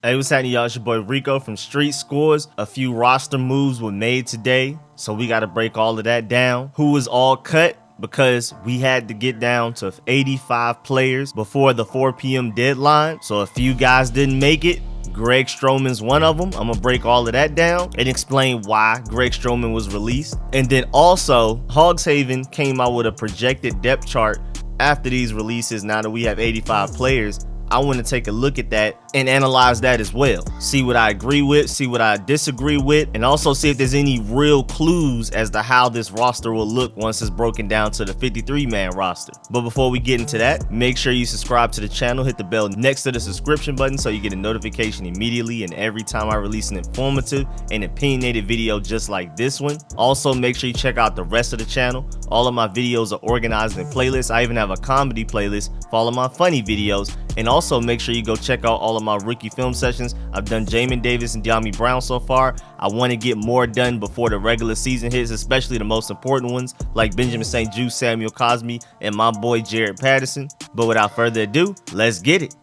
Hey, what's happening, y'all? It's your boy Rico from Street Scores. A few roster moves were made today, so we got to break all of that down. Who was all cut? Because we had to get down to 85 players before the 4 p.m. deadline, so a few guys didn't make it. Greg Stroman's one of them. I'm gonna break all of that down and explain why Greg Stroman was released. And then also, Hogs Haven came out with a projected depth chart after these releases. Now that we have 85 players, I want to take a look at that and analyze that as well. See what I agree with, see what I disagree with, and also see if there's any real clues as to how this roster will look once it's broken down to the 53-man roster. But before we get into that, make sure you subscribe to the channel, hit the bell next to the subscription button so you get a notification immediately and every time I release an informative and opinionated video just like this one. Also, make sure you check out the rest of the channel. All of my videos are organized in playlists. I even have a comedy playlist for all of my funny videos. And also make sure you go check out all of my rookie film sessions. I've done Jamin Davis and De'Ami Brown so far. I want to get more done before the regular season hits, especially the most important ones like Benjamin St. Juste, Samuel Cosme, and my boy Jared Patterson. But without further ado, let's get it.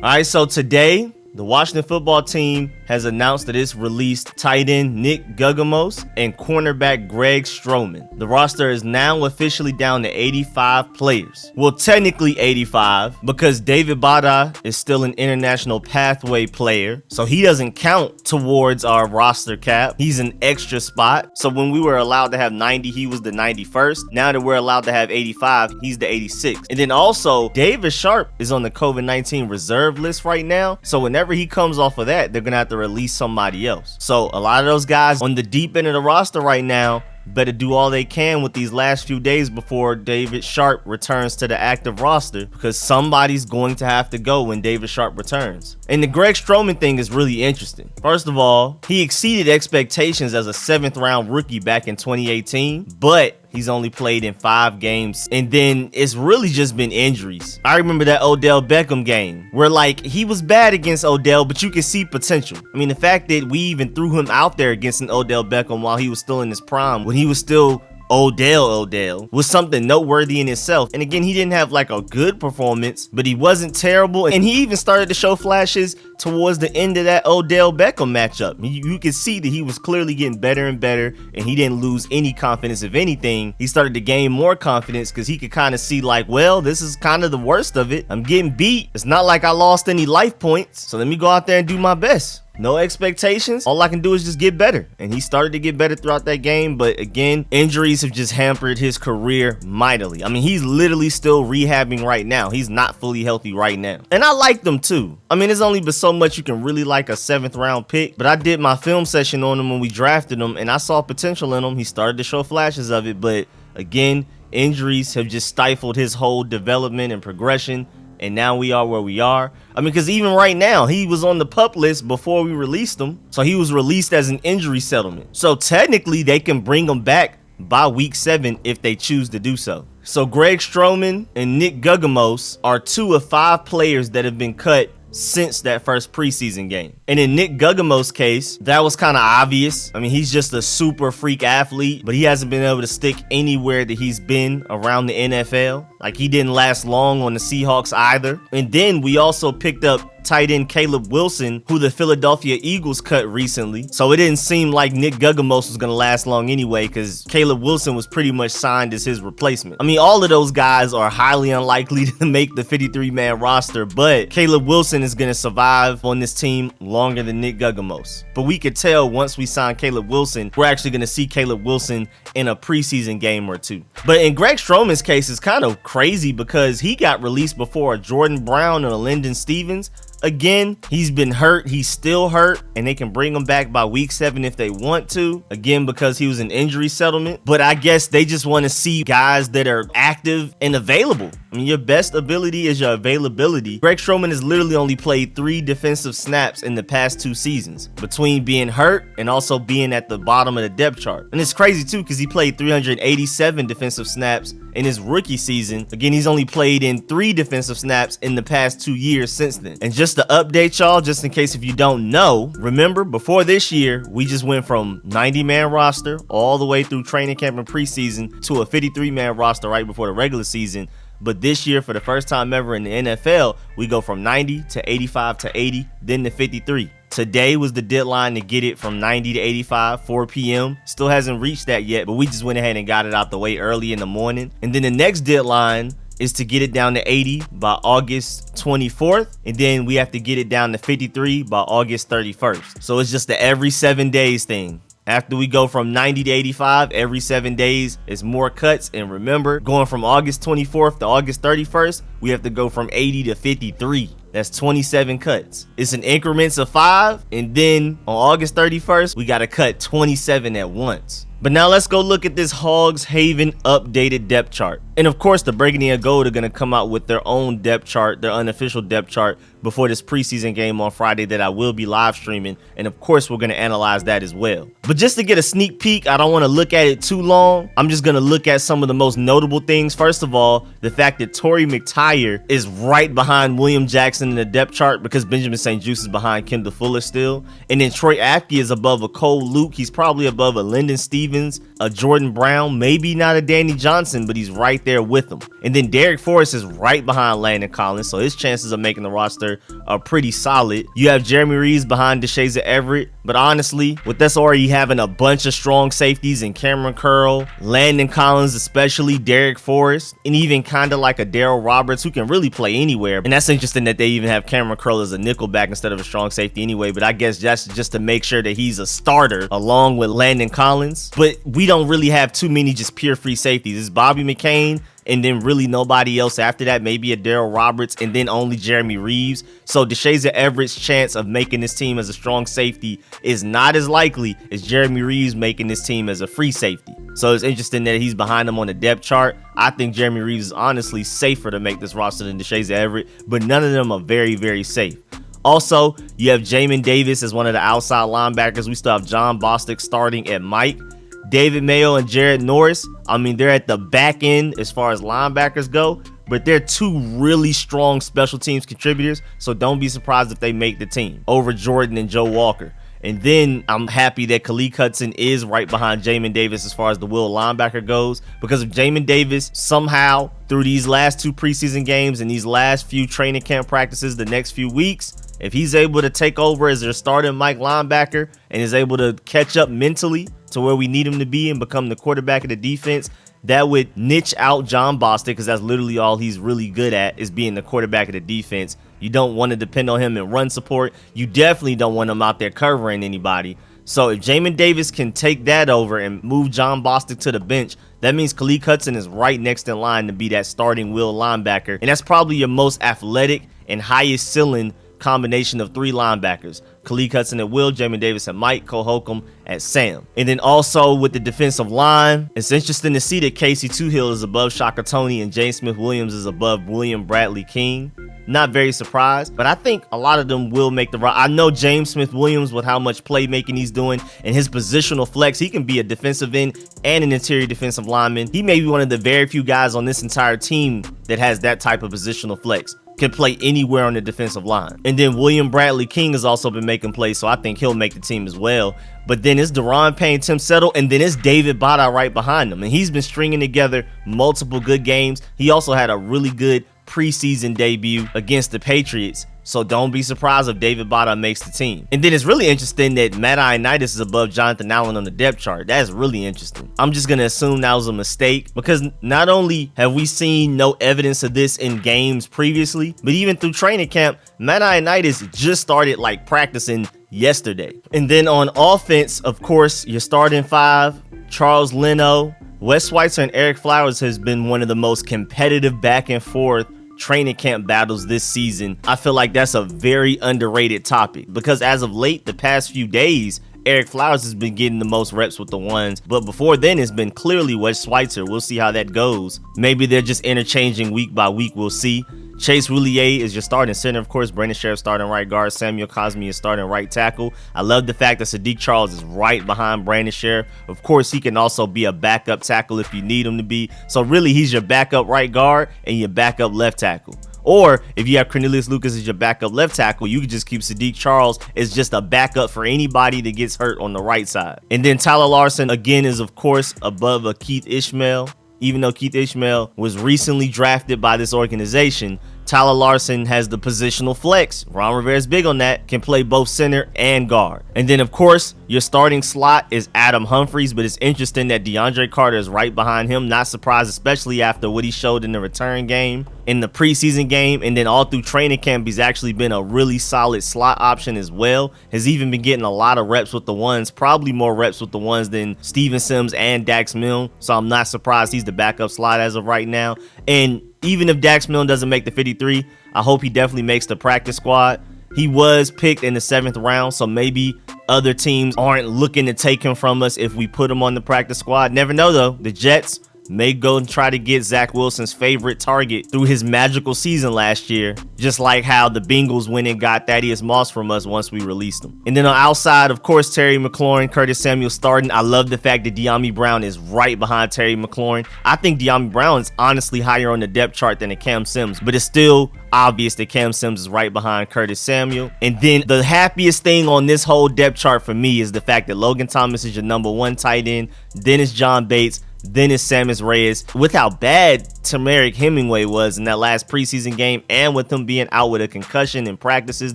All right, so today, the Washington football team has announced that it's released tight end Nick Guggemos and cornerback Greg Stroman. The roster is now officially down to 85 players. Well, technically 85 because David Bada is still an international pathway player, so he doesn't count towards our roster cap. He's an extra spot. So when we were allowed to have 90, he was the 91st. Now that we're allowed to have 85, he's the 86th. And then also, David Sharp is on the COVID-19 reserve list right now. So whenever he comes off of that, they're gonna have to release somebody else. So a lot of those guys on the deep end of the roster right now better do all they can with these last few days before David Sharp returns to the active roster, because somebody's going to have to go when David Sharp returns. And the Greg Stroman thing is really interesting. First of all, he exceeded expectations as a 7th round rookie back in 2018, but he's only played in 5 games, and then it's really just been injuries. I remember that Odell Beckham game where like he was bad against Odell, but you can see potential. I mean, the fact that we even threw him out there against an Odell Beckham while he was still in his prime, when he was still Odell was something noteworthy in itself. And again, he didn't have like a good performance, but he wasn't terrible. And he even started to show flashes towards the end of that Odell Beckham matchup. You could see that he was clearly getting better and better, and he didn't lose any confidence. If anything, he started to gain more confidence because he could kind of see like, well, this is kind of the worst of it. I'm getting beat. It's not like I lost any life points, so let me go out there and do my best. No expectations. All I can do is just get better. And he started to get better throughout that game. But again, injuries have just hampered his career mightily. I mean, he's literally still rehabbing right now. He's not fully healthy right now. And I liked him too. I mean, there's only been so much you can really like a 7th round pick. But I did my film session on him when we drafted him, and I saw potential in him. He started to show flashes of it. But again, injuries have just stifled his whole development and progression. And now we are where we are. I mean, because even right now, he was on the PUP list before we released him. So he was released as an injury settlement. So technically, they can bring him back by week 7 if they choose to do so. So Greg Stroman and Nick Guggemos are 2 of 5 players that have been cut since that first preseason game. And in Nick Guggemos' case, that was kind of obvious. I mean, he's just a super freak athlete, but he hasn't been able to stick anywhere that he's been around the NFL. Like, he didn't last long on the Seahawks either. And then we also picked up tight end Caleb Wilson, who the Philadelphia Eagles cut recently. So it didn't seem like Nick Guggemos was going to last long anyway, because Caleb Wilson was pretty much signed as his replacement. I mean, all of those guys are highly unlikely to make the 53-man roster, but Caleb Wilson is going to survive on this team longer than Nick Guggemos. But we could tell once we sign Caleb Wilson, we're actually going to see Caleb Wilson in a preseason game or 2. But in Greg Stroman's case, it's kind of crazy because he got released before a Jordan Brown and a Lyndon Stevens. Again, he's been hurt. He's still hurt, and they can bring him back by week 7 if they want to. Again, because he was an injury settlement. But I guess they just want to see guys that are active and available. I I mean, your best ability is your availability. Greg Stroman has literally only played 3 defensive snaps in the past 2 seasons, between being hurt and also being at the bottom of the depth chart. And it's crazy too, because he played 387 defensive snaps in his rookie season. Again, he's only played in 3 defensive snaps in the past 2 years since then. And just to update y'all, just in case if you don't know, remember before this year, we just went from 90-man roster all the way through training camp and preseason to a 53-man roster right before the regular season. But this year, for the first time ever in the NFL, we go from 90 to 85 to 80, then to 53. Today was the deadline to get it from 90 to 85, 4 p.m. Still hasn't reached that yet, but we just went ahead and got it out the way early in the morning. And then the next deadline is to get it down to 80 by August 24th. And then we have to get it down to 53 by August 31st. So it's just the every 7 days thing. After we go from 90 to 85, every 7 days is more cuts. And remember, going from August 24th to August 31st, we have to go from 80 to 53. That's 27 cuts. It's in increments of 5. And then on August 31st, we got to cut 27 at once. But now let's go look at this Hogs Haven updated depth chart. And of course, the Burgundy and Gold are going to come out with their own depth chart, their unofficial depth chart, before this preseason game on Friday that I will be live streaming. And of course, we're going to analyze that as well. But just to get a sneak peek, I don't want to look at it too long. I'm just going to look at some of the most notable things. First of all, the fact that Torrey McTyer is right behind William Jackson in the depth chart, because Benjamin St. Juste is behind Kendall Fuller still. And then Troy Apke is above a Cole Luke. He's probably above a Lyndon Stevens, a Jordan Brown, maybe not a Danny Johnson, but he's right there with him. And then Derek Forrest is right behind Landon Collins, so his chances of making the roster are pretty solid. You have Jeremy Reeves behind Deshazor Everett, but honestly, with us already having a bunch of strong safeties in Cameron Curl, Landon Collins especially, Derek Forrest, and even kind of like a Darryl Roberts who can really play anywhere. And that's interesting that they even have Cameron Curl as a nickelback instead of a strong safety anyway, but I guess that's just to make sure that he's a starter along with Landon Collins. But we don't really have too many just pure free safeties. It's Bobby McCain, and then really nobody else after that, maybe a Darryl Roberts, and then only Jeremy Reeves. So Deshazor Everett's chance of making this team as a strong safety is not as likely as Jeremy Reeves making this team as a free safety. So it's interesting that he's behind him on the depth chart. I think Jeremy Reeves is honestly safer to make this roster than Deshazor Everett, but none of them are very, very safe. Also, you have Jamin Davis as one of the outside linebackers. We still have John Bostic starting at Mike. David Mayo and Jared Norris, I mean, they're at the back end as far as linebackers go, but they're 2 really strong special teams contributors, so don't be surprised if they make the team over Jordan and Joe Walker. And then I'm happy that Khaleke Hudson is right behind Jamin Davis as far as the will linebacker goes, because if Jamin Davis somehow through these last 2 preseason games and these last few training camp practices the next few weeks, if he's able to take over as their starting Mike linebacker and is able to catch up mentally to where we need him to be and become the quarterback of the defense, that would niche out John Bostic, because that's literally all he's really good at, is being the quarterback of the defense. You don't want to depend on him in run support. You definitely don't want him out there covering anybody. So if Jamin Davis can take that over and move John Bostic to the bench, that means Khaleke Hudson is right next in line to be that starting will linebacker. And that's probably your most athletic and highest ceiling combination of 3 linebackers. Khaleke Hudson at will, Jamin Davis at Mike, Cole Holcomb at Sam. And then also with the defensive line, it's interesting to see that Casey Toohill is above Shaka Toney and James Smith-Williams is above William Bradley King. Not very surprised, but I think a lot of them will make the roster. I know James Smith-Williams, with how much playmaking he's doing and his positional flex, he can be a defensive end and an interior defensive lineman. He may be one of the very few guys on this entire team that has that type of positional flex. Can play anywhere on the defensive line. And then William Bradley King has also been making plays, so I think he'll make the team as well. But then it's Deron Payne, Tim Settle, and then it's David Bada right behind him. And he's been stringing together multiple good games. He also had a really good preseason debut against the Patriots. So don't be surprised if David Bada makes the team. And then it's really interesting that Matt Ioannidis is above Jonathan Allen on the depth chart. That's really interesting. I'm just going to assume that was a mistake, because not only have we seen no evidence of this in games previously, but even through training camp, Matt Ioannidis just started practicing yesterday. And then on offense, of course, your starting 5, Charles Leno, Wes Schweitzer, and Eric Flowers has been one of the most competitive back and forth training camp battles this season. I feel like that's a very underrated topic, because as of late, the past few days, Eric Flowers has been getting the most reps with the ones, but before then it's been clearly Wes Schweitzer. We'll see how that goes. Maybe they're just interchanging week by week. We'll see. Chase Roulier is your starting center, of course. Brandon Sheriff starting right guard. Samuel Cosme is starting right tackle. I love the fact that Sadiq Charles is right behind Brandon Sheriff. Of course, he can also be a backup tackle if you need him to be. So really, he's your backup right guard and your backup left tackle. Or if you have Cornelius Lucas as your backup left tackle, you can just keep Sadiq Charles as just a backup for anybody that gets hurt on the right side. And then Tyler Larson, again, is of course above a Keith Ishmael. Even though Keith Ishmael was recently drafted by this organization, Tyler Larson has the positional flex. Ron Rivera's big on that, can play both center and guard. And then, of course, your starting slot is Adam Humphries, but it's interesting that DeAndre Carter is right behind him. Not surprised, especially after what he showed in the return game, in the preseason game, and then all through training camp, he's actually been a really solid slot option as well. Has even been getting a lot of reps with the ones, probably more reps with the ones than Steven Sims and Dax Milne. So I'm not surprised he's the backup slot as of right now. And even if Dax Milne doesn't make the 53, I hope he definitely makes the practice squad. He was picked in the 7th round, so maybe other teams aren't looking to take him from us if we put him on the practice squad. Never know, though. The Jets may go and try to get Zach Wilson's favorite target through his magical season last year, just like how the Bengals went and got Thaddeus Moss from us once we released him. And then on outside, of course, Terry McLaurin, Curtis Samuel starting. I love the fact that De'Ami Brown is right behind Terry McLaurin. I think De'Ami Brown is honestly higher on the depth chart than a Cam Sims, but it's still obvious that Cam Sims is right behind Curtis Samuel. And then the happiest thing on this whole depth chart for me is the fact that Logan Thomas is your number 1 tight end, then it's John Bates, then it's Samus Reyes. With how bad Tamarick Hemingway was in that last preseason game, and with him being out with a concussion in practices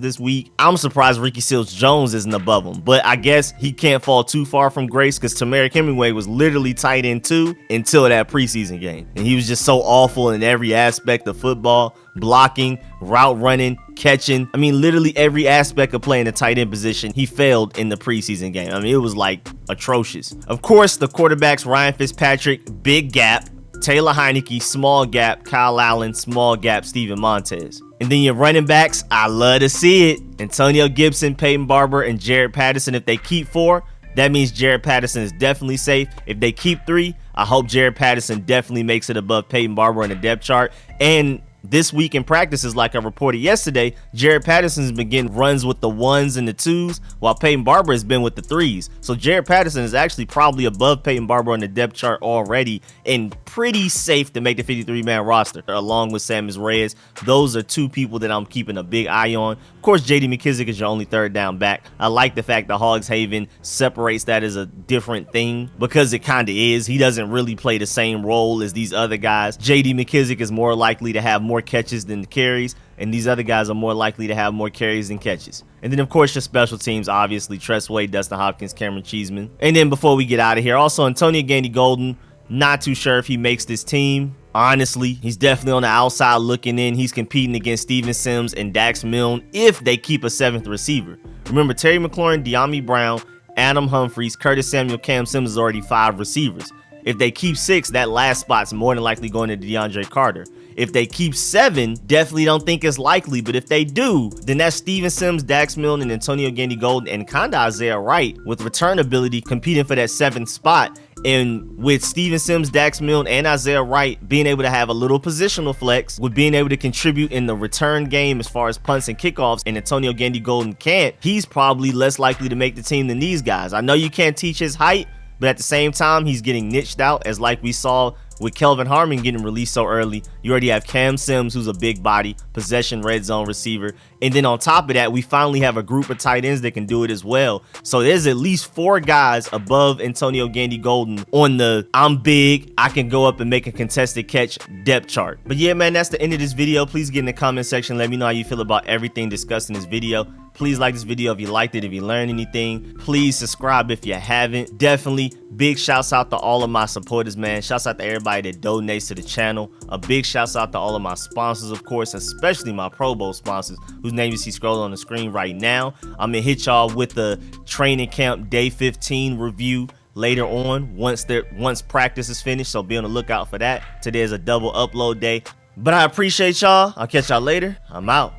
this week, I'm surprised Ricky Seals-Jones isn't above him. But I guess he can't fall too far from grace because Tamarick Hemingway was literally tight end 2 until that preseason game. And he was just so awful in every aspect of football. Blocking, route running, catching. I mean, literally every aspect of playing the tight end position, he failed in the preseason game. I mean, it was like atrocious. Of course, the quarterbacks, Ryan Fitzpatrick, big gap. Taylor Heineke, small gap. Kyle Allen, small gap. Steven Montez. And then your running backs, I love to see it. Antonio Gibson, Peyton Barber, and Jared Patterson. If they keep 4, that means Jared Patterson is definitely safe. If they keep 3, I hope Jared Patterson definitely makes it above Peyton Barber on the depth chart. And this week in practices, like I reported yesterday, Jared Patterson's been getting runs with the 1s and the 2s, while Peyton Barber has been with the 3s. So Jared Patterson is actually probably above Peyton Barber on the depth chart already, and pretty safe to make the 53-man roster, along with Samus Reyes. Those are 2 people that I'm keeping a big eye on. Of course, J.D. McKissick is your only 3rd down back. I like the fact that Hogs Haven separates that as a different thing, because it kind of is. He doesn't really play the same role as these other guys. J.D. McKissick is more likely to have more catches than carries, and these other guys are more likely to have more carries than catches. And then, of course, your special teams, obviously, Tress Way, Dustin Hopkins, Cameron Cheeseman. And then before we get out of here, also Antonio Gandy Golden, not too sure if he makes this team. Honestly, he's definitely on the outside looking in. He's competing against Steven Sims and Dax Milne if they keep a 7th receiver. Remember, Terry McLaurin, De'Ami Brown, Adam Humphries, Curtis Samuel, Cam Sims is already 5 receivers. If they keep 6, that last spot's more than likely going to DeAndre Carter. If they keep 7, definitely don't think it's likely, but if they do, then that's Steven Sims, Dax Milne, and Antonio Gandy Golden, and kinda Isaiah Wright with return ability competing for that 7th spot. And with Steven Sims, Dax Milne, and Isaiah Wright being able to have a little positional flex, with being able to contribute in the return game as far as punts and kickoffs, and Antonio Gandy Golden can't, he's probably less likely to make the team than these guys. I know you can't teach his height, but at the same time, he's getting niched out, as like we saw with Kelvin Harmon getting released so early. You already have Cam Sims, who's a big body, possession red zone receiver. And then on top of that, we finally have a group of tight ends that can do it as well. So there's at least 4 guys above Antonio Gandy Golden on the I'm big, I can go up and make a contested catch depth chart. But yeah, man, that's the end of this video. Please get in the comment section. Let me know how you feel about everything discussed in this video. Please like this video if you liked it, if you learned anything. Please subscribe if you haven't. Definitely big shouts out to all of my supporters, man. Shouts out to everybody that donates to the channel. A big shouts out to all of my sponsors, of course, especially my Pro Bowl sponsors, whose name you see scrolling on the screen right now. I'm gonna hit y'all with the training camp day 15 review later on once practice is finished, so be on the lookout for that. Today is a double upload day. But I appreciate y'all. I'll catch y'all later. I'm out.